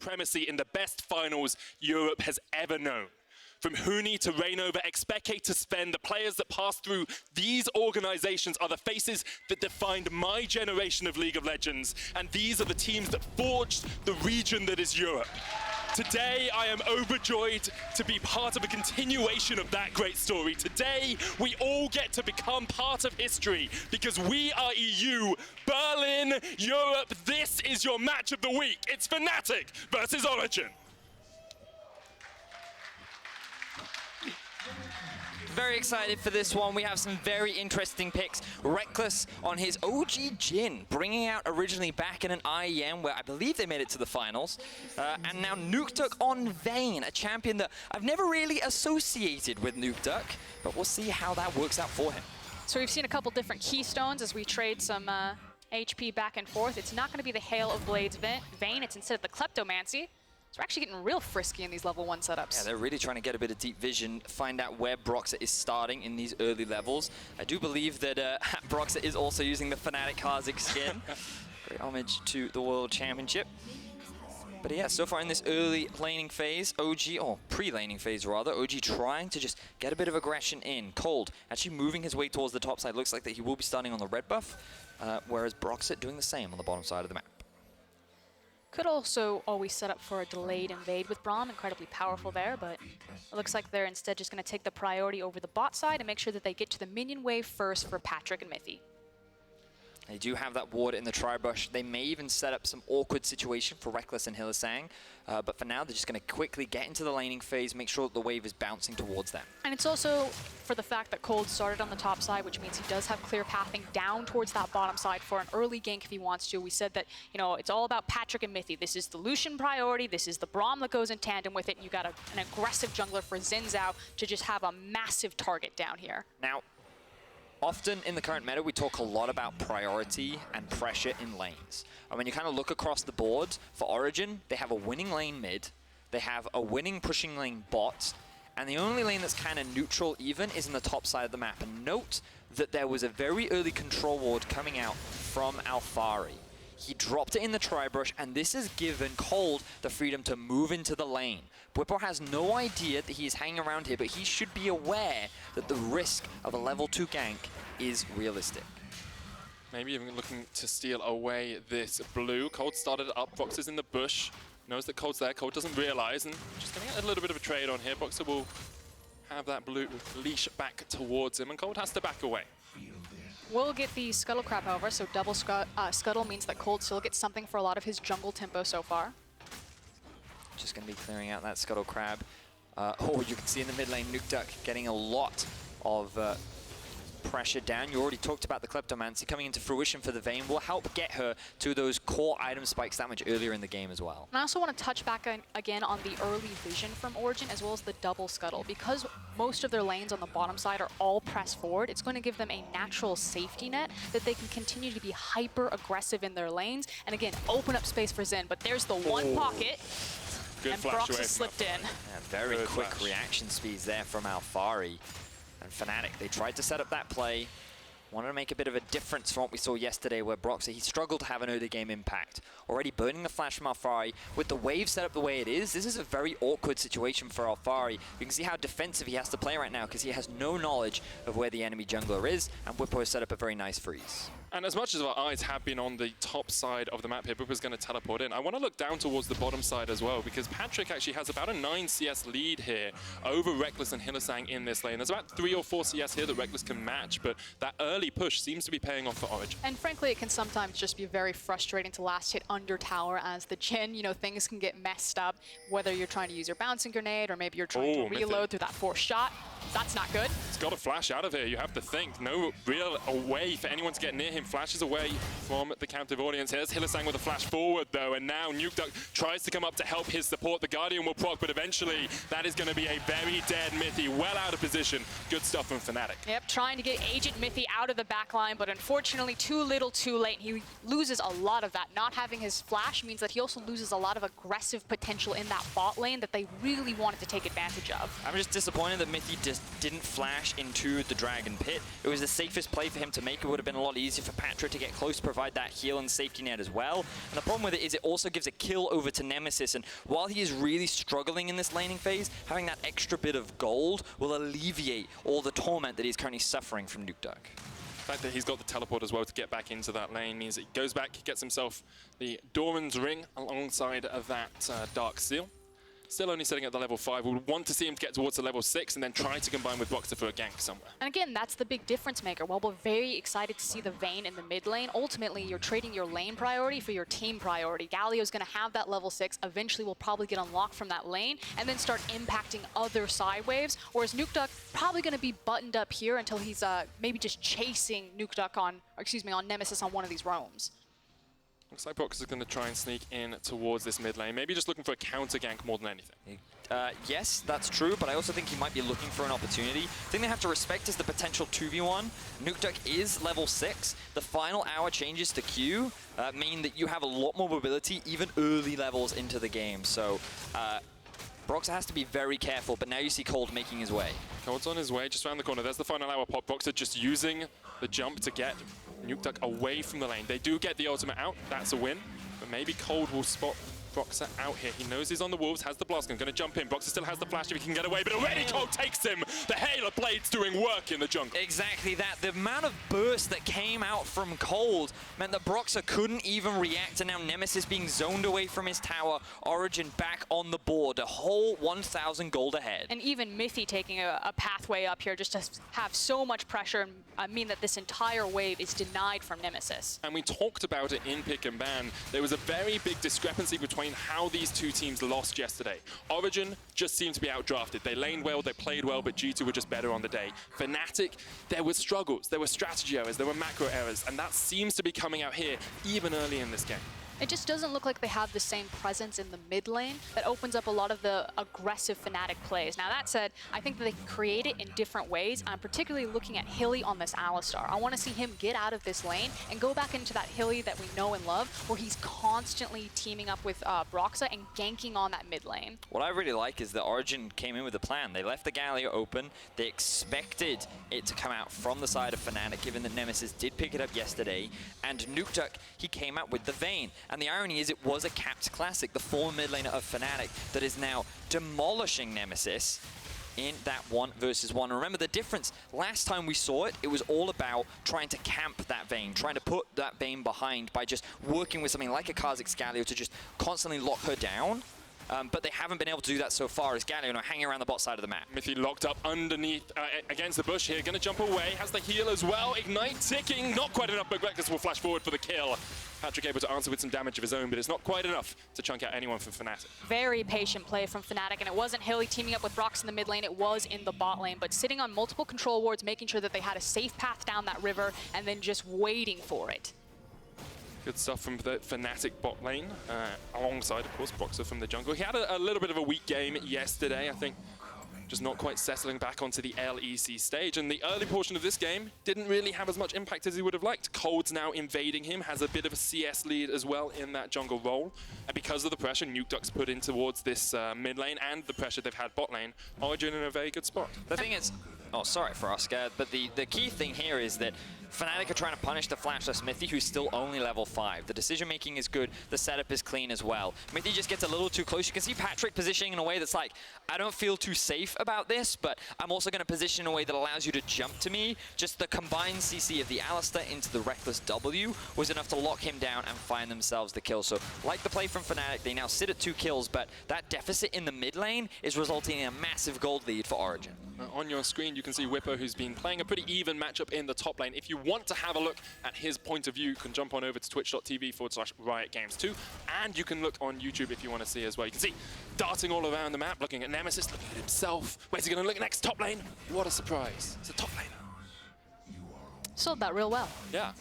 supremacy in the best finals Europe has ever known. From Huni to Reignover, Expeke to Sven, the players that pass through these organizations are the faces that defined my generation of League of Legends, and these are the teams that forged the region that is Europe. Today, I am overjoyed to be part of a continuation of that great story. Today, we all get to become part of history because we are EU, Berlin, Europe. This is your match of the week. It's Fnatic versus Origin. Very excited for this one. We have some very interesting picks. Reckless on his OG Jhin, bringing out originally back in an IEM where I believe they made it to the finals. And now Nukeduck on Vayne, a champion that I've never really associated with Nukeduck, but we'll see how that works out for him. So we've seen a couple different keystones as we trade some HP back and forth. It's not going to be the Hail of Blades Vayne, it's instead the Kleptomancy. So we're actually getting real frisky in these level 1 setups. Yeah, they're really trying to get a bit of deep vision, find out where Broxah is starting in these early levels. I do believe that Broxah is also using the Fnatic Kha'Zix skin. Great homage to the World Championship. But yeah, so far in this early laning phase, OG, or pre-laning phase rather, OG trying to just get a bit of aggression in. Cold actually moving his way towards the top side. Looks like that he will be starting on the red buff, whereas Broxah doing the same on the bottom side of the map. Could also always set up for a delayed invade with Braum, incredibly powerful there, but it looks like they're instead just going to take the priority over the bot side and make sure that they get to the minion wave first for Patrick and Mithy. They do have that ward in the tri-brush. They may even set up some awkward situation for Reckless and Hylissang, but for now they're just going to quickly get into the laning phase, make sure that the wave is bouncing towards them. And it's also for the fact that Cold started on the top side, which means he does have clear pathing down towards that bottom side for an early gank if he wants to. We said that, you know, it's all about Patrick and Mithy. This is the Lucian priority, this is the Braum that goes in tandem with it, and you got an aggressive jungler for Xin Zhao to just have a massive target down here. Now, often in the current meta, we talk a lot about priority and pressure in lanes. And when you kind of look across the board, for Origin, they have a winning lane mid, they have a winning pushing lane bot, and the only lane that's kind of neutral even is in the top side of the map. And note that there was a very early control ward coming out from Alphari. He dropped it in the tri-brush, and this has given Cold the freedom to move into the lane. Bwipo has no idea that he's hanging around here, but he should be aware that the risk of a level 2 gank is realistic. Maybe even looking to steal away this blue. Cold started it up, Broxah's in the bush. Knows that Cold's there, Cold doesn't realize, and just gonna get a little bit of a trade on here. Broxah will have that blue leash back towards him, and Cold has to back away. We'll get the Scuttle Crab, however, so double Scuttle means that Cold still gets something for a lot of his jungle tempo so far. Just going to be clearing out that Scuttle Crab. Oh, you can see in the mid lane, Nukeduck getting a lot of pressure down. You already talked about the Kleptomancy coming into fruition for the Vayne. Will help get her to those core item spikes that much earlier in the game as well. And I also want to touch back again on the early vision from Origin as well as the double Scuttle. Because most of their lanes on the bottom side are all pressed forward, it's going to give them a natural safety net that they can continue to be hyper aggressive in their lanes and again open up space for Xin. But there's the one pocket. Good and flash Broxah away slipped in. Yeah, very Good quick flash. reaction speeds there from Alphari. And Fnatic, they tried to set up that play. Wanted to make a bit of a difference from what we saw yesterday where Broxah, he struggled to have an early game impact. Already burning the flash from Alphari. With the wave set up the way it is, this is a very awkward situation for Alphari. You can see how defensive he has to play right now because he has no knowledge of where the enemy jungler is, and Bwipo has set up a very nice freeze. And as much as our eyes have been on the top side of the map here, Bwipo's going to teleport in. I want to look down towards the bottom side as well, because Patrick actually has about a 9 CS lead here over Reckless and Hylissang in this lane. There's about 3 or 4 CS here that Reckless can match, but that early push seems to be paying off for Origin. And frankly, it can sometimes just be very frustrating to last hit under tower as the Jhin, you know, things can get messed up, whether you're trying to use your bouncing grenade or maybe you're trying to reload through that forced shot. That's not good. He's got to flash out of here, you have to think. No real way for anyone to get near him. Flashes away from the captive audience. Here's Hylissang with a flash forward though, and now Nukeduck tries to come up to help his support. The Guardian will proc, but eventually that is going to be a very dead Mithy, well out of position. Good stuff from Fnatic. Yep, trying to get Agent Mithy out of the backline, but unfortunately too little too late. He loses a lot of that. Not having his flash means that he also loses a lot of aggressive potential in that bot lane that they really wanted to take advantage of. I'm just disappointed that Mithy just didn't flash into the Dragon Pit. It was the safest play for him to make. It would have been a lot easier for Patrick to get close, provide that heal and safety net as well. And the problem with it is it also gives a kill over to Nemesis, and while he is really struggling in this laning phase, having that extra bit of gold will alleviate all the torment that he's currently suffering from Nuke Duck. The fact that he's got the teleport as well to get back into that lane means he goes back, gets himself the Doran's Ring alongside of that Dark Seal. Still only sitting at the level 5. We would want to see him get towards the level 6 and then try to combine with Boxer for a gank somewhere. And again, that's the big difference maker. While we're very excited to see the Vayne in the mid lane, ultimately you're trading your lane priority for your team priority. Galio's going to have that level 6. Eventually will probably get unlocked from that lane and then start impacting other side waves. Whereas Nuke Duck probably going to be buttoned up here until he's maybe just chasing Nuke Duck on Nemesis on one of these roams. Looks like Box is going to try and sneak in towards this mid lane. Maybe just looking for a counter gank more than anything. Yes, that's true, but I also think he might be looking for an opportunity. The thing they have to respect is the potential 2v1. Nuke Duck is level 6. The final hour changes to Q mean that you have a lot more mobility, even early levels into the game. So Broxah has to be very careful, but now you see Cold making his way. Cold's on his way, just around the corner. There's the final hour pop. Boxer just using the jump to get Nuke Duck away from the lane. They do get the ultimate out. That's a win. But maybe Cold will spot Boxer out here. He knows he's on the Wolves, has the blast gun, going to jump in. Boxer still has the flash if he can get away, but already Cold takes him. The Halo Blade's doing work in the jungle. Exactly that. The amount of burst that came out from Cold meant that Broxah couldn't even react, and now Nemesis being zoned away from his tower. Origin back on the board, a whole 1,000 gold ahead. And even Mithy taking a pathway up here just to have so much pressure and mean that this entire wave is denied from Nemesis. And we talked about it in Pick and Ban. There was a very big discrepancy between how these two teams lost yesterday. Origin just seemed to be outdrafted. They laned well, they played well, but G2 were just better on the day. Fnatic, there were struggles, there were strategy errors, there were macro errors, and that seems to be coming out here even early in this game. It just doesn't look like they have the same presence in the mid lane that opens up a lot of the aggressive Fnatic plays. Now that said, I think that they can create it in different ways. I'm particularly looking at Hilly on this Alistar. I want to see him get out of this lane and go back into that Hilly that we know and love, where he's constantly teaming up with Broxah and ganking on that mid lane. What I really like is that Origin came in with a plan. They left the Galio open. They expected it to come out from the side of Fnatic, given that Nemesis did pick it up yesterday. And Nuke Duck, he came out with the Vayne. And the irony is it was a capped classic, the former mid laner of Fnatic, that is now demolishing Nemesis in that 1v1. Remember the difference, last time we saw it, it was all about trying to camp that Vayne, trying to put that Vayne behind by just working with something like a Kha'Zix Galio to just constantly lock her down. But they haven't been able to do that so far as Galio now hanging around the bot side of the map. Mithy locked up underneath, against the bush here, going to jump away, has the heal as well, Ignite ticking, not quite enough, but Reckless will flash forward for the kill. Patrick able to answer with some damage of his own, but it's not quite enough to chunk out anyone from Fnatic. Very patient play from Fnatic, and it wasn't Hilly teaming up with Brox in the mid lane, it was in the bot lane, but sitting on multiple control wards, making sure that they had a safe path down that river, and then just waiting for it. Good stuff from the Fnatic bot lane, alongside, of course, Boxer from the jungle. He had a little bit of a weak game yesterday, I think, just not quite settling back onto the LEC stage. And the early portion of this game didn't really have as much impact as he would have liked. Cold's now invading him, has a bit of a CS lead as well in that jungle role. And because of the pressure Nuke Duck's put in towards this mid lane and the pressure they've had bot lane, Origin in a very good spot. The thing is, oh, sorry for Oscar, but the key thing here is that Fnatic are trying to punish the flashless Mithy, who's still only level 5. The decision-making is good, the setup is clean as well. Mithy just gets a little too close. You can see Patrick positioning in a way that's like, I don't feel too safe about this, but I'm also going to position in a way that allows you to jump to me. Just the combined CC of the Alistar into the Reckless W was enough to lock him down and find themselves the kill. So, like the play from Fnatic, they now sit at 2 kills, but that deficit in the mid lane is resulting in a massive gold lead for Origin. On your screen, you can see Bwipo, who's been playing a pretty even matchup in the top lane. If you want to have a look at his point of view, you can jump on over to twitch.tv/RiotGames2, and you can look on YouTube if you want to see as well. You can see darting all around the map, looking at Nemesis, looking at himself. Where's he going to look next? Top lane? What a surprise. It's a top lane. Sold that real well. Yeah.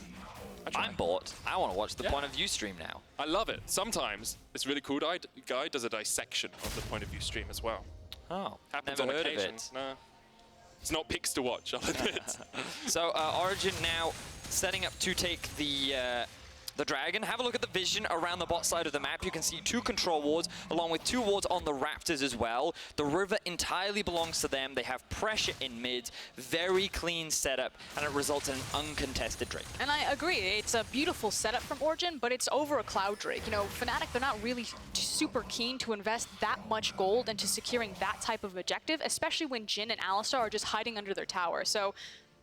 I'm bought. I want to watch the point of view stream now. I love it. Sometimes this really cool guy does a dissection of the point of view stream as well. Oh, happens never on heard occasion. of it. No. It's not picks to watch, I'll admit. So Origin now setting up to take the The Dragon, have a look at the vision around the bot side of the map. You can see 2 control wards, along with 2 wards on the Raptors as well. The river entirely belongs to them. They have pressure in mid, very clean setup, and it results in an uncontested Drake. And I agree, it's a beautiful setup from Origin, but it's over a Cloud Drake. You know, Fnatic, they're not really super keen to invest that much gold into securing that type of objective, especially when Jhin and Alistar are just hiding under their tower. So,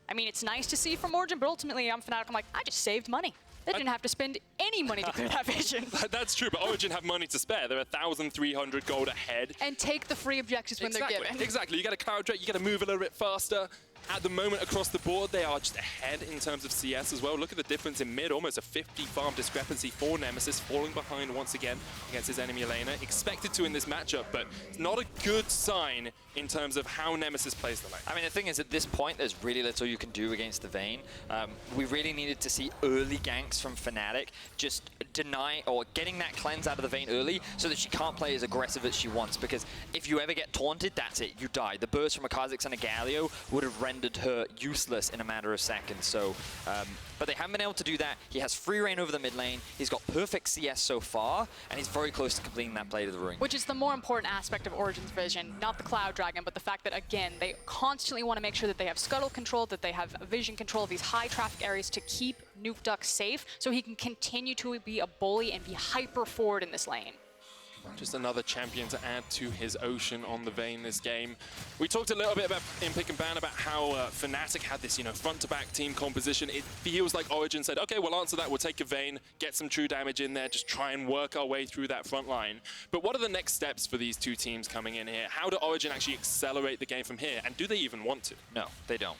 I mean, it's nice to see from Origin, but ultimately I'm Fnatic, I'm like, I just saved money. They didn't have to spend any money to clear that vision. That's true, but Origin have money to spare. They're 1,300 gold ahead. And take the free objectives when they're given. Exactly. You get a Cloud Drake, you got to move a little bit faster. At the moment, across the board, they are just ahead in terms of CS as well. Look at the difference in mid, almost a 50 farm discrepancy for Nemesis, falling behind once again against his enemy laner. Expected to in this matchup, but it's not a good sign in terms of how Nemesis plays the lane. I mean, the thing is, at this point, there's really little you can do against the Vayne. We really needed to see early ganks from Fnatic, just deny or getting that cleanse out of the Vayne early so that she can't play as aggressive as she wants, because if you ever get taunted, that's it, you die. The burst from a Kha'Zix and a Galio would have rendered her useless in a matter of seconds. So, but they haven't been able to do that. He has free reign over the mid lane. He's got perfect CS so far, and he's very close to completing that play to the ring. Which is the more important aspect of Origin's vision, not the Cloud Dragon, but the fact that, again, they constantly want to make sure that they have scuttle control, that they have vision control of these high traffic areas to keep Nukeduck safe, so he can continue to be a bully and be hyper forward in this lane. Just another champion to add to his ocean on the Vayne this game. We talked a little bit about in Pick and Ban about how Fnatic had this, front-to-back team composition. It feels like Origin said, okay, we'll answer that. We'll take a Vayne, get some true damage in there, just try and work our way through that front line. But what are the next steps for these two teams coming in here? How do Origin actually accelerate the game from here? And do they even want to? No, they don't.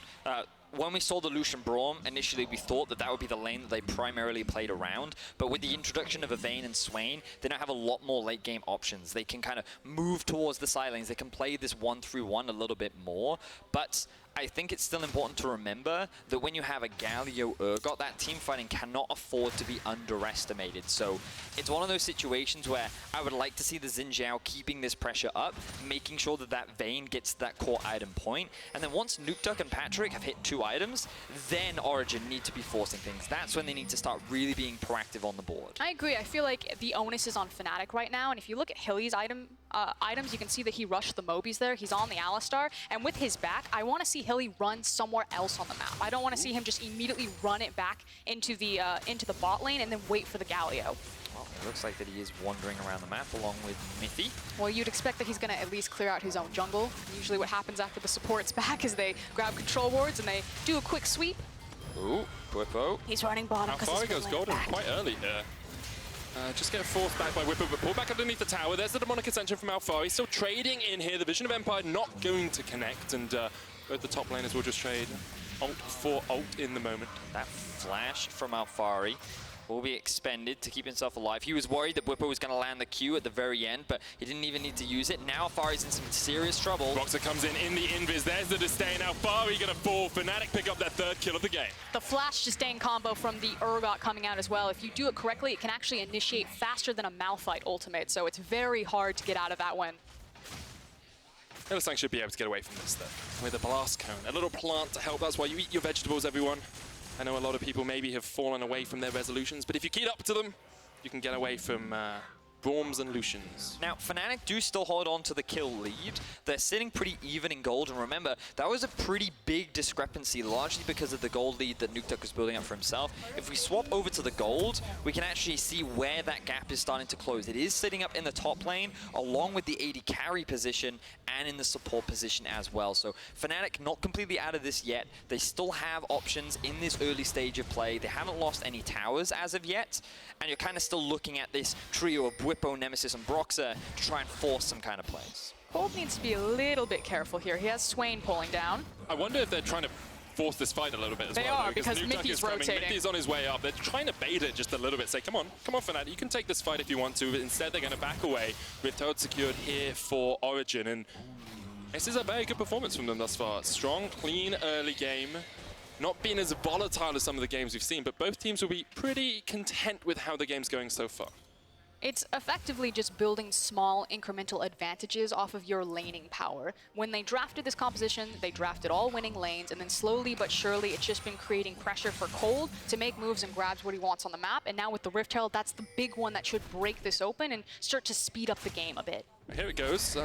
When we saw the Lucian Braum, initially we thought that that would be the lane that they primarily played around, but with the introduction of a Vayne and Swain, they now have a lot more late game options. They can kind of move towards the side lanes. They can play this 1-through-1 a little bit more, but I think it's still important to remember that when you have a Galio Urgot, that team fighting cannot afford to be underestimated. So it's one of those situations where I would like to see the Xin Zhao keeping this pressure up, making sure that that Vayne gets that core item point, and then once Nukeduck and Patrick have hit 2 items, then Origin need to be forcing things. That's when they need to start really being proactive on the board. I agree. I feel like the onus is on Fnatic right now, and if you look at Hilly's items, you can see that he rushed the Mobies there. He's on the Alistar, and with his back, I want to see Hilly run somewhere else on the map. I don't want to see him just immediately run it back into the bot lane and then wait for the Galio. Well, it looks like that he is wandering around the map along with Mithy. Well, you'd expect that he's going to at least clear out his own jungle. Usually what happens after the support's back is they grab control wards and they do a quick sweep. Ooh, Bwipo. He's running bottom because How far he goes golden quite early here. Just get forced back by Bwipo, but pull back underneath the tower. There's the demonic ascension from Alphari. He's still trading in here. The Vision of Empire not going to connect, and both the top laners will just trade ult for ult in the moment. That flash from Alphari will be expended to keep himself alive. He was worried that Bwipo was going to land the Q at the very end, but he didn't even need to use it. Now Alphari's in some serious trouble. Boxer comes in the invis. There's the disdain. Alphari going to fall. Fnatic pick up their 3rd kill of the game. The flash disdain combo from the Urgot coming out as well. If you do it correctly, it can actually initiate faster than a Malphite ultimate, so it's very hard to get out of that one. LEC should be able to get away from this though, with a blast cone, a little plant to help. That's why you eat your vegetables, everyone. I know a lot of people maybe have fallen away from their resolutions, but if you keep up to them, you can get away from Braums and Lucians. Now, Fnatic do still hold on to the kill lead. They're sitting pretty even in gold, and remember, that was a pretty big discrepancy, largely because of the gold lead that Nukeduck was building up for himself. If we swap over to the gold, we can actually see where that gap is starting to close. It is sitting up in the top lane, along with the AD carry position, and in the support position as well. So Fnatic not completely out of this yet. They still have options in this early stage of play. They haven't lost any towers as of yet, and you're kind of still looking at this trio of Bwipo, Nemesis, and Broxah to try and force some kind of plays. Cold needs to be a little bit careful here. He has Swain pulling down. I wonder if they're trying to force this fight a little bit as well. They are, because Mithy's rotating. Mithy's on his way up. They're trying to bait it just a little bit. Say, come on Fnatic, you can take this fight if you want to. But instead, they're going to back away with Toad secured here for Origin. And this is a very good performance from them thus far. Strong, clean early game. Not being as volatile as some of the games we've seen, but both teams will be pretty content with how the game's going so far. It's effectively just building small incremental advantages off of your laning power. When they drafted this composition, they drafted all winning lanes, and then slowly but surely it's just been creating pressure for Cold to make moves and grabs what he wants on the map. And now with the Rift Herald, that's the big one that should break this open and start to speed up the game a bit. Here it goes.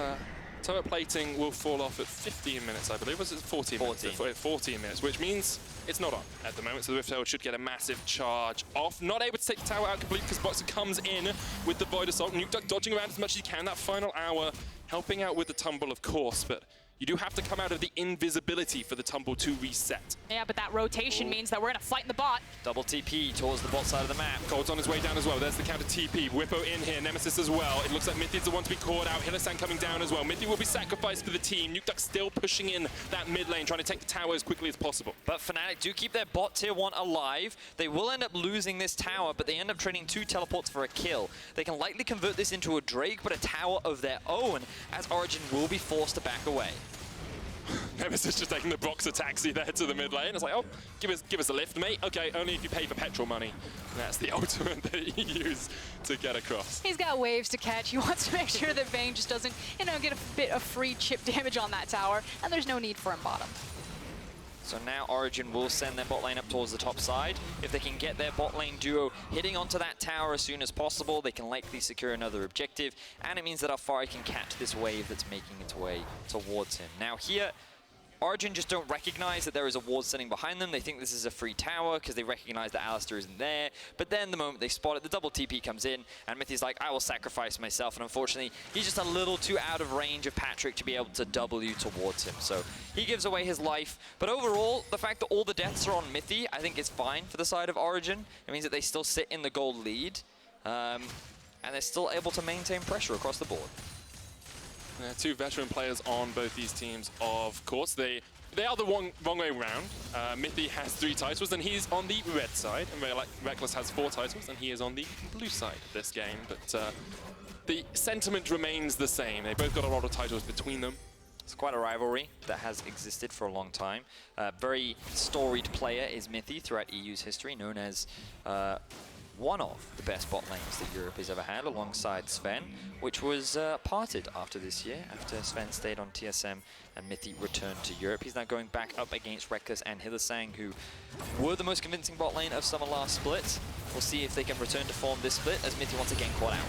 Turret plating will fall off at 15 minutes, I believe. Was it 14 minutes? 14 minutes, which means it's not on at the moment. So the Rift Herald should get a massive charge off. Not able to take the tower out completely because Boxer comes in with the Void Assault. Nukeduck dodging around as much as he can. That final hour helping out with the tumble, of course, but you do have to come out of the invisibility for the tumble to reset. Yeah, but that rotation means that we're going to fight in the bot. Double TP towards the bot side of the map. Cold's on his way down as well. There's the counter TP. Bwipo in here. Nemesis as well. It looks like Mithy's the one to be caught out. Hylissang coming down as well. Mithy will be sacrificed for the team. Nukeduck still pushing in that mid lane, trying to take the tower as quickly as possible. But Fnatic do keep their bot tier 1 alive. They will end up losing this tower, but they end up trading 2 teleports for a kill. They can likely convert this into a Drake, but a tower of their own, as Origin will be forced to back away. Nemesis just taking the Boxer taxi there to the mid lane. It's like, oh, give us a lift, mate. Okay, only if you pay for petrol money. And that's the ultimate that he used to get across. He's got waves to catch. He wants to make sure that Vayne just doesn't, get a bit of free chip damage on that tower, and there's no need for him bottom. So now Origin will send their bot lane up towards the top side. If they can get their bot lane duo hitting onto that tower as soon as possible, they can likely secure another objective, and it means that Alfari can catch this wave that's making its way towards him. Now here, Origin just don't recognize that there is a ward sitting behind them. They think this is a free tower because they recognize that Alistar isn't there. But then the moment they spot it, the double TP comes in, and Mithy's like, I will sacrifice myself. And unfortunately, he's just a little too out of range of Patrick to be able to W towards him. So he gives away his life. But overall, the fact that all the deaths are on Mithy, I think is fine for the side of Origin. It means that they still sit in the gold lead. And they're still able to maintain pressure across the board. Two veteran players on both these teams, of course. They are the wrong way around. Mithy has 3 titles, and he's on the red side. And Reckless has 4 titles, and he is on the blue side of this game. But the sentiment remains the same. They both got a lot of titles between them. It's quite a rivalry that has existed for a long time. Very storied player is Mithy throughout EU's history, known as one of the best bot lanes that Europe has ever had, alongside Sven, which was parted after this year, after Sven stayed on TSM and Mithy returned to Europe. He's now going back up against Reckless and Hylissang, who were the most convincing bot lane of summer last split. We'll see if they can return to form this split, as Mithy once again caught out.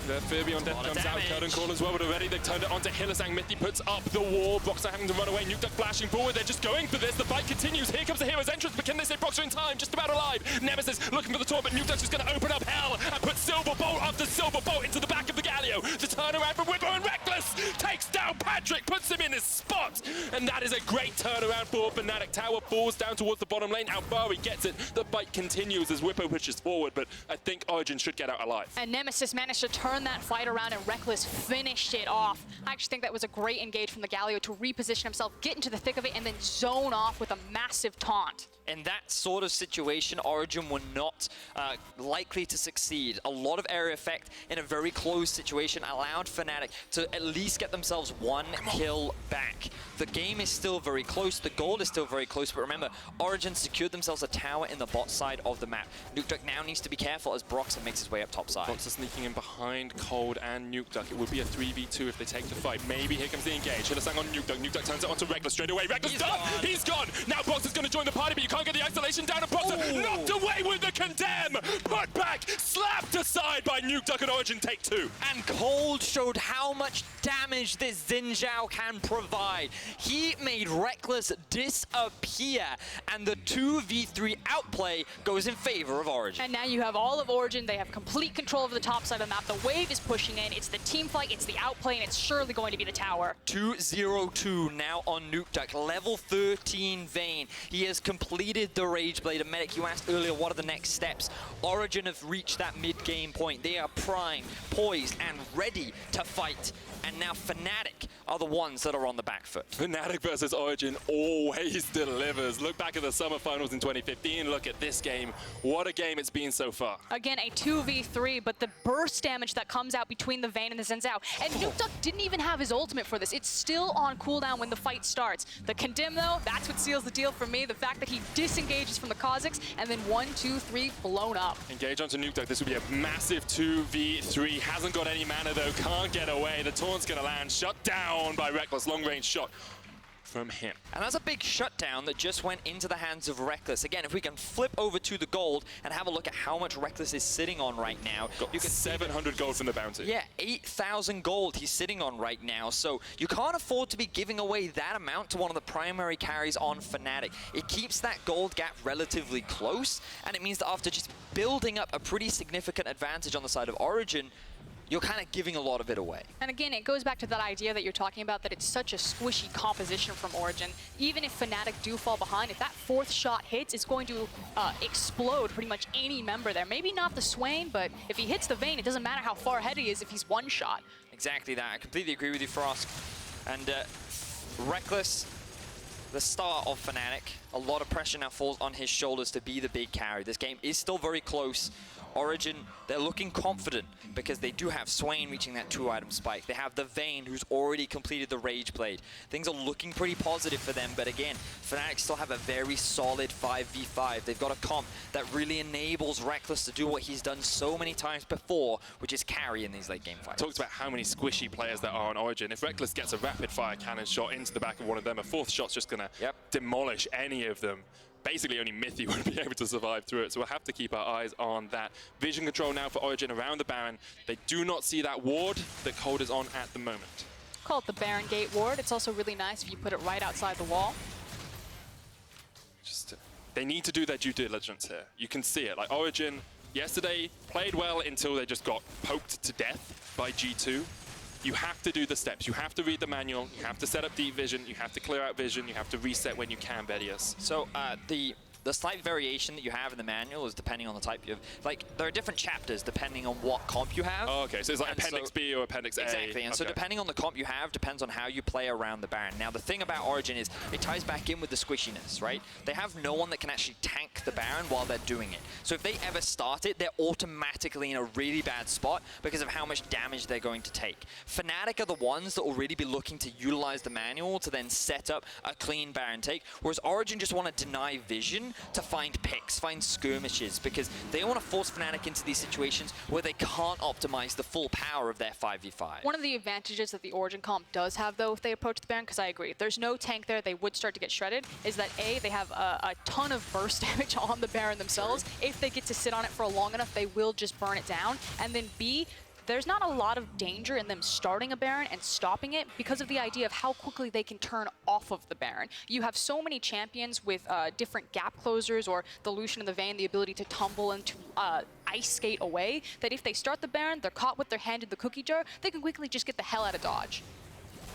The Fear Beyond Death comes out, Curtain Call as well, but already they've turned it onto Hylissang. Mithy puts up the wall, Boxer having to run away, Nukeduck flashing forward, they're just going for this, the fight continues, here comes the hero's entrance, but can they save Boxer in time? Just about alive, Nemesis looking for the taunt, but Nukeduck's just going to open up hell and put Silver Bolt after Silver Bolt into the back of the Galio. The turnaround from Bwipo, and Reckless takes down Patrick, puts him in his spot, and that is a great turnaround for Fnatic. Tower falls down towards the bottom lane, Alfari gets it, the fight continues as Bwipo pushes forward, but I think Origin should get out alive. And Nemesis managed to turn that fight around, and Reckless finished it off. I actually think that was a great engage from the Galio to reposition himself, get into the thick of it, and then zone off with a massive taunt. In that sort of situation, Origin were not likely to succeed. A lot of area effect in a very close situation allowed Fnatic to at least get themselves 1 kill back. The game is still very close, the goal is still very close, but remember, Origin secured themselves a tower in the bot side of the map. Nukeduck now needs to be careful as Broxer makes his way up top side. Broxer sneaking in behind Cold and Nukeduck. It would be a 3v2 if they take the fight. Maybe here comes the engage. Hylissang on Nukeduck. Nukeduck turns it onto Reckless straight away. Reckless done! He's gone! Now Broxer's going to join the party, but you can't get the isolation down, and Broxer knocked away with the condemn! Put back! Slapped aside by Nukeduck, and Origin take 2. And Cold showed how much damage this Xin Zhao can provide. He made Reckless disappear, and the 2v3 outplay goes in favor of Origin. And now you have all of Origin. They have complete control of the top side of the map. The wave is pushing in. It's the team fight, it's the outplay, and it's surely going to be the tower. 2-0-2 now on Nukeduck. Level 13 Vayne. He has completed the Rage Blade. And Medic, you asked earlier, what are the next steps? Origin have reached that mid-game point. They are primed, poised, and ready to fight. And and now Fnatic are the ones that are on the back foot. Fnatic versus Origin always delivers. Look back at the summer finals in 2015. Look at this game. What a game it's been so far. Again, a 2v3, but the burst damage that comes out between the Vayne and the Zenzao. And Nukeduck didn't even have his ultimate for this. It's still on cooldown when the fight starts. The Condemn, though, that's what seals the deal for me. The fact that he disengages from the Kha'Zix and then 1, 2, 3 blown up. Engage onto Nukeduck. This would be a massive 2v3. Hasn't got any mana, though. Can't get away. The taunt's going to land. Shut down by Reckless. Long-range shot from him. And that's a big shutdown that just went into the hands of Reckless. Again, if we can flip over to the gold and have a look at how much Reckless is sitting on right now. Got you can 700 gold from the bounty. Yeah, 8,000 gold he's sitting on right now. So you can't afford to be giving away that amount to one of the primary carries on Fnatic. It keeps that gold gap relatively close, and it means that after just building up a pretty significant advantage on the side of Origin, you're kind of giving a lot of it away. And again, it goes back to that idea that you're talking about, that it's such a squishy composition from Origin. Even if Fnatic do fall behind, if that fourth shot hits, it's going to explode pretty much any member there. Maybe not the Swain, but if he hits the Vayne, it doesn't matter how far ahead he is if he's one shot. Exactly that. I completely agree with you, Frost. And Reckless, the star of Fnatic, a lot of pressure now falls on his shoulders to be the big carry. This game is still very close. Origin, they're looking confident because they do have Swain reaching that 2-item spike. They have the Vayne, who's already completed the Rage Blade. Things are looking pretty positive for them, but again, Fnatic still have a very solid 5v5. They've got a comp that really enables Reckless to do what he's done so many times before, which is carry in these late game fights. Talked about how many squishy players there are on Origin. If Reckless gets a rapid fire cannon shot into the back of one of them, a fourth shot's just gonna demolish any of them. Basically, only Mythy would be able to survive through it, so we'll have to keep our eyes on that. Vision control now for Origin around the Baron. They do not see that ward that Cold is on at the moment. Call it the Baron Gate ward. It's also really nice if you put it right outside the wall. They need to do their due diligence here. You can see it. Like Origin, yesterday, played well until they just got poked to death by G2. You have to do the steps. You have to read the manual. You have to set up deep vision. You have to clear out vision. You have to reset when you can, Vedius. So the slight variation that you have in the manual is depending on the type you have. Like, there are different chapters depending on what comp you have. Oh, okay, so it's like and Appendix B or Appendix A. Exactly, and so depending on the comp you have, depends on how you play around the Baron. Now, the thing about Origin is it ties back in with the squishiness, right? They have no one that can actually tank the Baron while they're doing it. So if they ever start it, they're automatically in a really bad spot because of how much damage they're going to take. Fnatic are the ones that will really be looking to utilize the manual to then set up a clean Baron take, whereas Origin just want to deny vision to find picks, find skirmishes, because they want to force Fnatic into these situations where they can't optimize the full power of their 5v5. One of the advantages that the Origin comp does have, though, if they approach the Baron, because I agree, if there's no tank there, they would start to get shredded, is that A, they have a ton of burst damage on the Baron themselves. If they get to sit on it for long enough, they will just burn it down. And then B, there's not a lot of danger in them starting a Baron and stopping it because of the idea of how quickly they can turn off of the Baron. You have so many champions with different gap closers or the Lucian and the Vayne, the ability to tumble and to ice skate away, that if they start the Baron, they're caught with their hand in the cookie jar, they can quickly just get the hell out of dodge.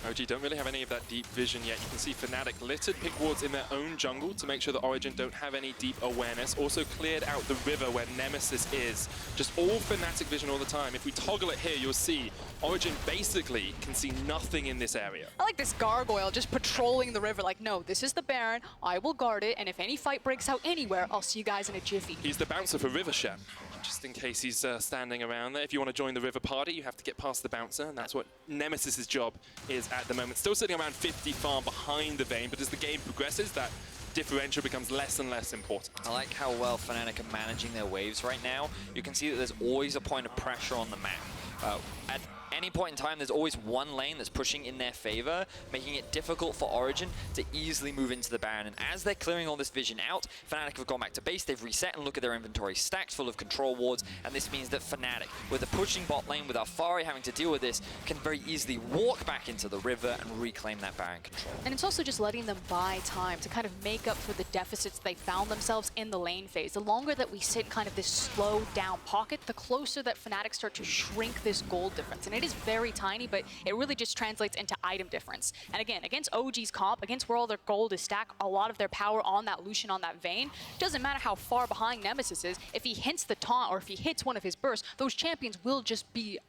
OG don't really have any of that deep vision yet. You can see Fnatic littered pick wards in their own jungle to make sure that Origin don't have any deep awareness. Also cleared out the river where Nemesis is. Just all Fnatic vision all the time. If we toggle it here, you'll see Origin basically can see nothing in this area. I like this gargoyle just patrolling the river like, no, this is the Baron, I will guard it, and if any fight breaks out anywhere, I'll see you guys in a jiffy. He's the bouncer for River Shem, just in case he's standing around there. If you want to join the river party, you have to get past the bouncer, and that's what Nemesis's job is at the moment. Still sitting around 50 farm behind the Vayne, but as the game progresses, that differential becomes less and less important. I like how well Fnatic are managing their waves right now. You can see that there's always a point of pressure on the map. At any point in time, there's always one lane that's pushing in their favor, making it difficult for Origin to easily move into the Baron. And as they're clearing all this vision out, Fnatic have gone back to base, they've reset and look at their inventory stacked full of control wards, and this means that Fnatic, with a pushing bot lane, with Alfari having to deal with this, can very easily walk back into the river and reclaim that Baron control. And it's also just letting them buy time to kind of make up for the deficits they found themselves in the lane phase. The longer that we sit in kind of this slow down pocket, the closer that Fnatic start to shrink this gold difference. And it is very tiny, but it really just translates into item difference. And again, against OG's comp, against where all their gold is stacked, a lot of their power on that Lucian, on that Vayne, doesn't matter how far behind Nemesis is, if he hits the taunt or if he hits one of his bursts, those champions will just be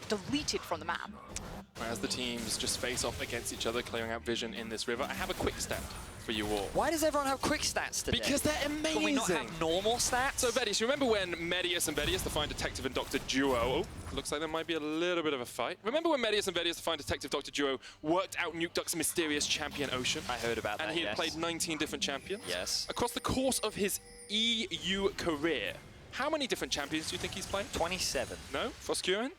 deleted from the map. As the teams just face off against each other, clearing out vision in this river, I have a quick stat for you all. Why does everyone have quick stats today? Because they're amazing. Can we not have normal stats? So Vedius, you remember when Medius and Vedius, the Fine Detective and Doctor duo, looks like there might be a little bit of a fight. Remember when Medius and Vedius, the Fine Detective Doctor duo, worked out NukeDuck's mysterious champion Ocean? I heard about that, And he had yes. played 19 different champions? Yes. Across the course of his EU career, how many different champions do you think he's played? 27. No? Froskuren?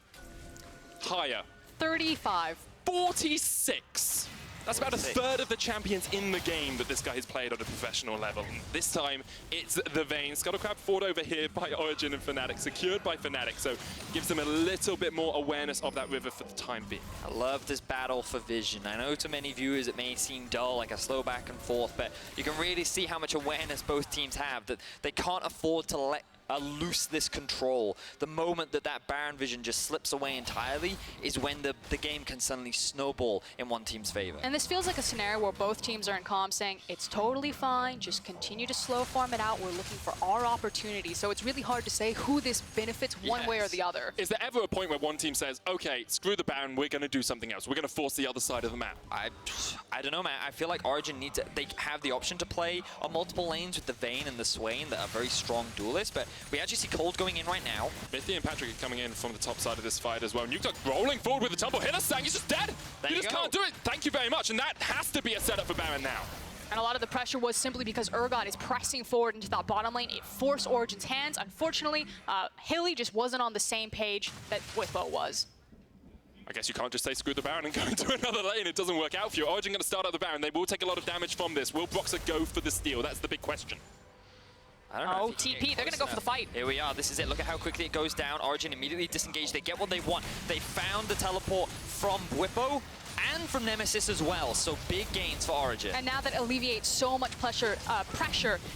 Higher. 35. 46. That's about a third of the champions in the game that this guy has played on a professional level. This time, it's the Vayne. Scuttlecrab fought over here by Origin and Fnatic, secured by Fnatic, so gives them a little bit more awareness of that river for the time being. I love this battle for vision. I know to many viewers it may seem dull, like a slow back and forth, but you can really see how much awareness both teams have, that they can't afford to let loose this control. The moment that that Baron vision just slips away entirely is when the game can suddenly snowball in one team's favor. And this feels like a scenario where both teams are in calm saying, it's totally fine, just continue to slow farm it out, we're looking for our opportunity. So it's really hard to say who this benefits one way or the other. Is there ever a point where one team says, okay, screw the Baron, we're going to do something else, we're going to force the other side of the map? I don't know, man. I feel like Origin needs they have the option to play on multiple lanes with the Vayne and the Swain that are very strong duelists, but we actually see Cold going in right now. Mithy and Patrick are coming in from the top side of this fight as well. NukeDuck rolling forward with the tumble. Hillisang, he's just dead. There you you just go. can't do it. Thank you very much. And that has to be a setup for Baron now. And a lot of the pressure was simply because Urgot is pressing forward into that bottom lane. It forced Origin's hands. Unfortunately, Hilly just wasn't on the same page that Bwipo was. I guess you can't just say screw the Baron and go into another lane. It doesn't work out for you. Origin going to start out the Baron. They will take a lot of damage from this. Will Broxah go for the steal? That's the big question. I don't know. Oh, TP, they're going to go for the fight. Here we are. This is it. Look at how quickly it goes down. Origin immediately disengaged. They get what they want. They found the teleport from Bwipo and from Nemesis as well. So big gains for Origin. And now that alleviates so much pressure.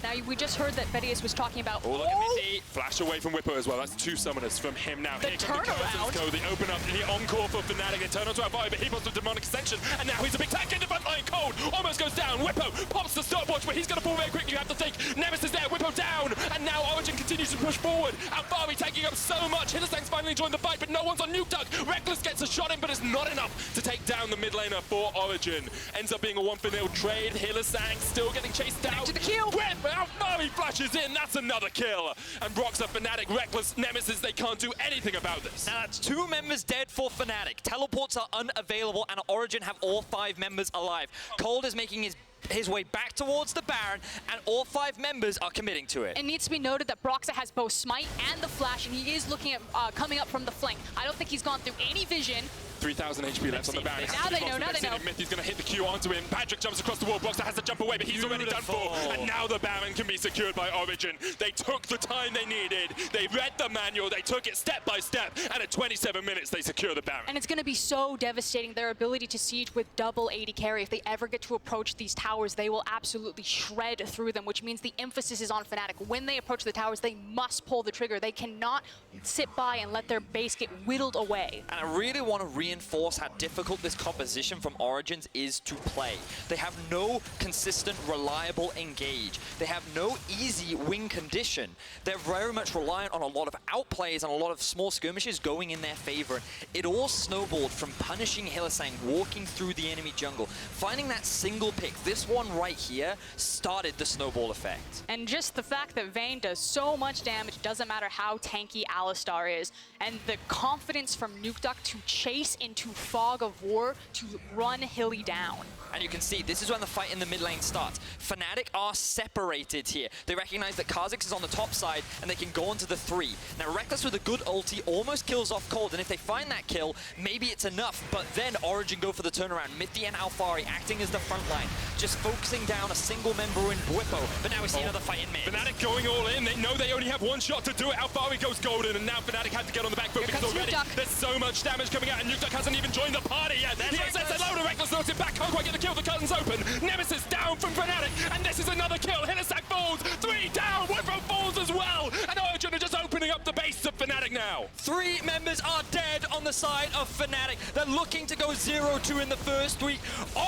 Now, we just heard that Vedius was talking about... Oh, look at Mithy. Flash away from Bwipo as well. That's two summoners from him now. The Here comes the turnaround. Curtains go. They open up the encore for Fnatic. They turn onto Alvari, but he pops the demonic extension. And now he's a big tank in the front line. Cold almost goes down. Bwipo pops the stopwatch, but he's going to fall very quickly. You have to think. Nemesis there. Bwipo down. And now Origin continues to push forward. Alvari taking up so much. Hillisang's finally joined the fight, but no one's on NukeDuck. Reckless gets a shot in, but it's not enough to take down the mid laner for Origin. Ends up being a 1-for-0 trade. Hillisang still getting chased out. To the kill. Alvari flashes in. That's another kill. And Broxah, Fnatic, Reckless, Nemesis, they can't do anything about this. Now that's 2 members dead for Fnatic. Teleports are unavailable and Origin have all 5 members alive. Cold is making his way back towards the Baron, and all 5 members are committing to it. It needs to be noted that Broxah has both Smite and the Flash, and he is looking at coming up from the flank. I don't think he's gone through any vision. 3,000 HP left on the Baron. Now they know, now they know. Mithy's going to hit the Q onto him. Patrick jumps across the wall. Broxah has to jump away, but he's already done for. And now the Baron can be secured by Origin. They took the time they needed. They read the manual. They took it step by step. And at 27 minutes, they secure the Baron. And it's going to be so devastating, their ability to siege with double 80 carry. If they ever get to approach these towers, they will absolutely shred through them, which means the emphasis is on Fnatic. When they approach the towers, they must pull the trigger. They cannot sit by and let their base get whittled away. And I really want to reinforce how difficult this composition from Origins is to play. They have no consistent, reliable engage. They have no easy win condition. They're very much reliant on a lot of outplays and a lot of small skirmishes going in their favor. It all snowballed from punishing Hillisang, walking through the enemy jungle, finding that single pick. This one right here started the snowball effect. And just the fact that Vayne does so much damage, doesn't matter how tanky Alistar is, and the confidence from NukeDuck to chase into fog of war to run Hilly down. And you can see, this is when the fight in the mid lane starts. Fnatic are separated here. They recognize that Kha'Zix is on the top side, and they can go onto the 3. Now, Reckless with a good ulti almost kills off Cold, and if they find that kill, maybe it's enough, but then Origin go for the turnaround. Mithy and Alvari acting as the front line, just focusing down a single member in Bwipo. But now we see another fight in mid. Fnatic going all in. They know they only have one shot to do it. Alvari goes golden, and now Fnatic have to get on the back foot because already there's so much damage coming out, and NukeDuck hasn't even joined the party yet. He sets a load of Reckless notes it back, can't quite get the kill, the curtain's open. Nemesis down from Fnatic, and this is another kill. Hillisang falls, 3 down, Bwipo falls as well, and Origin are just opening up the base of Fnatic now. 3 members are dead on the side of Fnatic. They're looking to go 0-2 in the first week.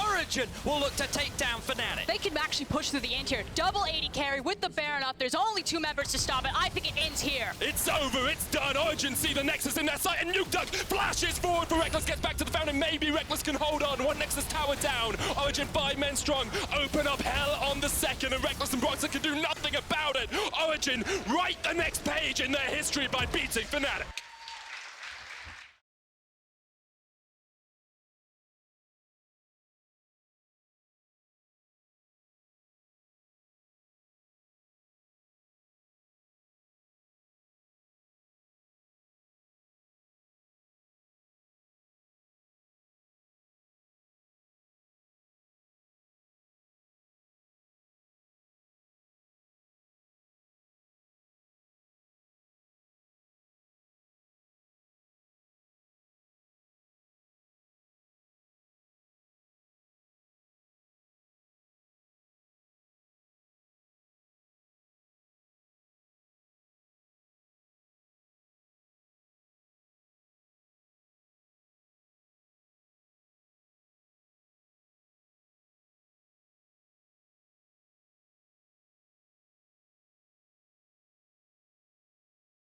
Origin will look to take down Fnatic. They can actually push through the end here. Double 80 carry with the Baron up. There's only 2 members to stop it. I think it ends here. It's over, it's done. Origin see the Nexus in their sight, and NukeDuck flashes forward for Reckless, gets back to the fountain. Maybe Reckless can hold on. One Nexus tower down. Origin 5 men strong. Open up hell on the second, and Reckless and Bronson can do nothing about it. Origin write the next page in their history by beating Fnatic.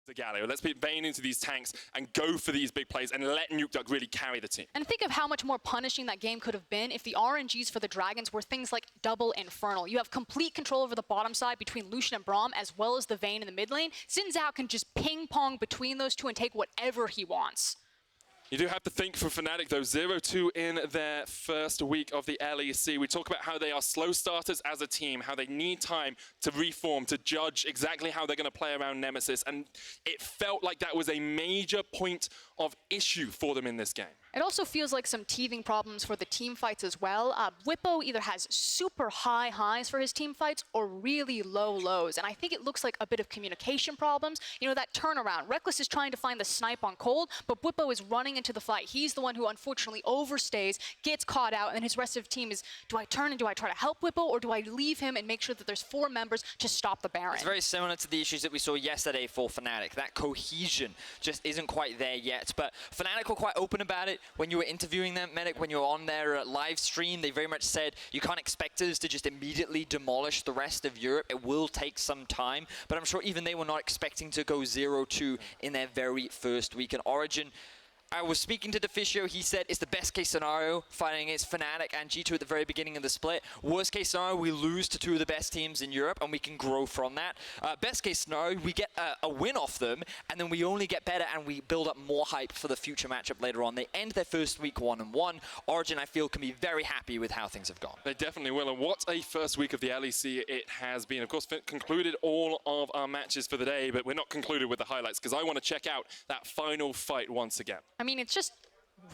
The Galio. Let's put Vayne into these tanks and go for these big plays and let NukeDuck really carry the team. And think of how much more punishing that game could have been if the RNGs for the Dragons were things like double Infernal. You have complete control over the bottom side between Lucian and Braum, as well as the Vayne in the mid lane. Xin Zhao can just ping-pong between those two and take whatever he wants. You do have to think for Fnatic, though, 0-2 in their first week of the LEC. We talk about how they are slow starters as a team, how they need time to reform, to judge exactly how they're going to play around Nemesis, and it felt like that was a major point of issue for them in this game. It also feels like some teething problems for the team fights as well. Bwipo either has super high highs for his team fights or really low lows, and I think it looks like a bit of communication problems. You know, that turnaround. Reckless is trying to find the snipe on Cold, but Bwipo is running into the fight. He's the one who unfortunately overstays, gets caught out, and then his rest of the team is, do I turn and do I try to help Bwipo, or do I leave him and make sure that there's 4 members to stop the Baron? It's very similar to the issues that we saw yesterday for Fnatic. That cohesion just isn't quite there yet, but Fnatic were quite open about it when you were interviewing them, Medic, when you were on their live stream. They very much said, you can't expect us to just immediately demolish the rest of Europe. It will take some time, but I'm sure even they were not expecting to go 0-2 in their very first week. And Origin, I was speaking to Deficio. He said it's the best case scenario fighting against Fnatic and G2 at the very beginning of the split. Worst case scenario, we lose to 2 of the best teams in Europe and we can grow from that. Best case scenario, we get a win off them and then we only get better and we build up more hype for the future matchup later on. They end their first week 1-1. Origin, I feel, can be very happy with how things have gone. They definitely will, and what a first week of the LEC it has been. Of course, concluded all of our matches for the day, but we're not concluded with the highlights because I want to check out that final fight once again. I mean, it's just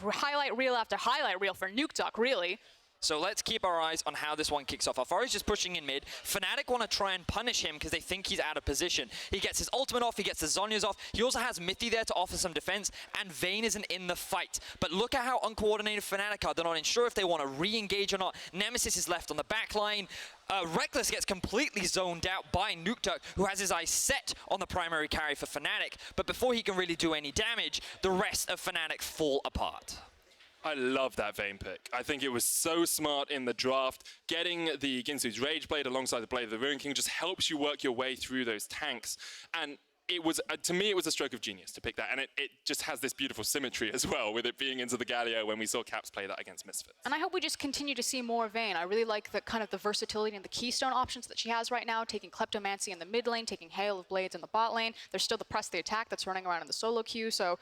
highlight reel after highlight reel for NukeDuck, really. So let's keep our eyes on how this one kicks off. Alfari's just pushing in mid. Fnatic want to try and punish him because they think he's out of position. He gets his ultimate off, he gets the Zhonya's off. He also has Mithy there to offer some defense, and Vayne isn't in the fight. But look at how uncoordinated Fnatic are. They're not sure if they want to re-engage or not. Nemesis is left on the back line. Reckless gets completely zoned out by NukeDuck, who has his eyes set on the primary carry for Fnatic. But before he can really do any damage, the rest of Fnatic fall apart. I love that Vayne pick. I think it was so smart in the draft. Getting the Ginsu's Rage Blade alongside the Blade of the Ruin King just helps you work your way through those tanks. And it was, to me, it was a stroke of genius to pick that. And it just has this beautiful symmetry as well, with it being into the Galio when we saw Caps play that against Misfits. And I hope we just continue to see more Vayne. I really like the kind of the versatility and the keystone options that she has right now, taking Kleptomancy in the mid lane, taking Hail of Blades in the bot lane. There's still the Press the Attack that's running around in the solo queue. So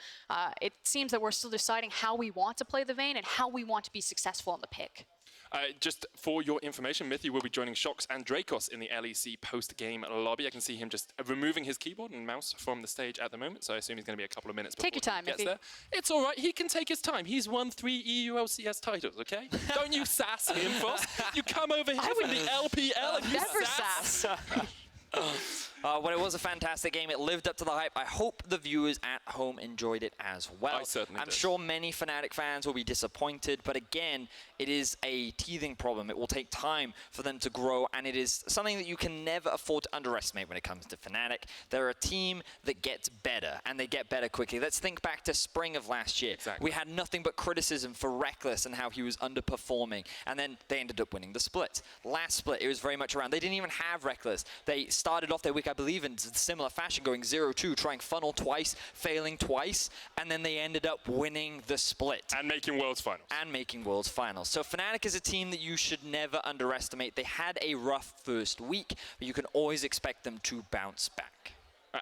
it seems that we're still deciding how we want to play the Vayne and how we want to be successful in the pick. Just for your information, Mithy will be joining Shox and Dracos in the LEC post-game lobby. I can see him just removing his keyboard and mouse from the stage at the moment, so I assume he's going to be a couple of minutes before Take your time, he gets Mithy. there. It's all right. He can take his time. He's won 3 EU LCS titles, okay? Don't you sass him, Frost. You come over here from the LPL and you Never sass. sass. But it was a fantastic game. It lived up to the hype. I hope the viewers at home enjoyed it as well. I certainly I'm did. sure many Fnatic fans will be disappointed, but again, it is a teething problem. It will take time for them to grow, and it is something that you can never afford to underestimate when it comes to Fnatic. They're a team that gets better, and they get better quickly. Let's think back to spring of last year. Exactly. We had nothing but criticism for Reckless and how he was underperforming, and then they ended up winning the split. Last split, it was very much around. They didn't even have Reckless. They started off their week, I believe, in similar fashion, going 0-2, trying funnel twice, failing twice, and then they ended up winning the split. And making Worlds Finals. And making Worlds Finals. So Fnatic is a team that you should never underestimate. They had a rough first week, but you can always expect them to bounce back.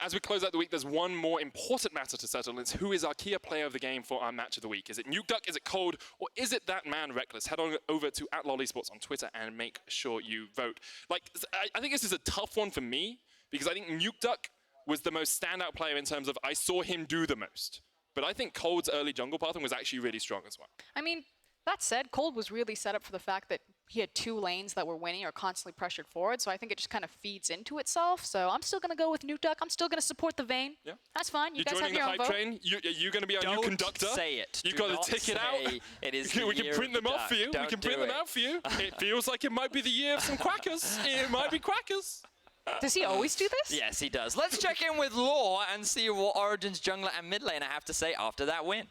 As we close out the week, there's one more important matter to settle. It's who is our key player of the game for our match of the week. Is it NukeDuck, is it Cold, or is it that man Reckless? Head on over to @LolEsports on Twitter and make sure you vote. Like, I think this is a tough one for me, because I think NukeDuck was the most standout player in terms of I saw him do the most. But I think Cold's early jungle pathing was actually really strong as well. I mean, that said, Cold was really set up for the fact that he had 2 lanes that were winning or constantly pressured forward, so I think it just kind of feeds into itself. So I'm still going to go with NukeDuck. I'm still going to support the Vayne. Yeah. That's fine. You guys have joining the your own hype vote. train? Are you going to be our new Don't conductor? say it. You've Do got not to tick it out. say it is the We can year print of them the off for duck. you. We Don't can do print them it. out for you. It feels like it might be the year of some crackers. It might be crackers. Does he always do this? Yes, he does. Let's check in with Law and see what Origin's jungler and mid laner have to say after that win.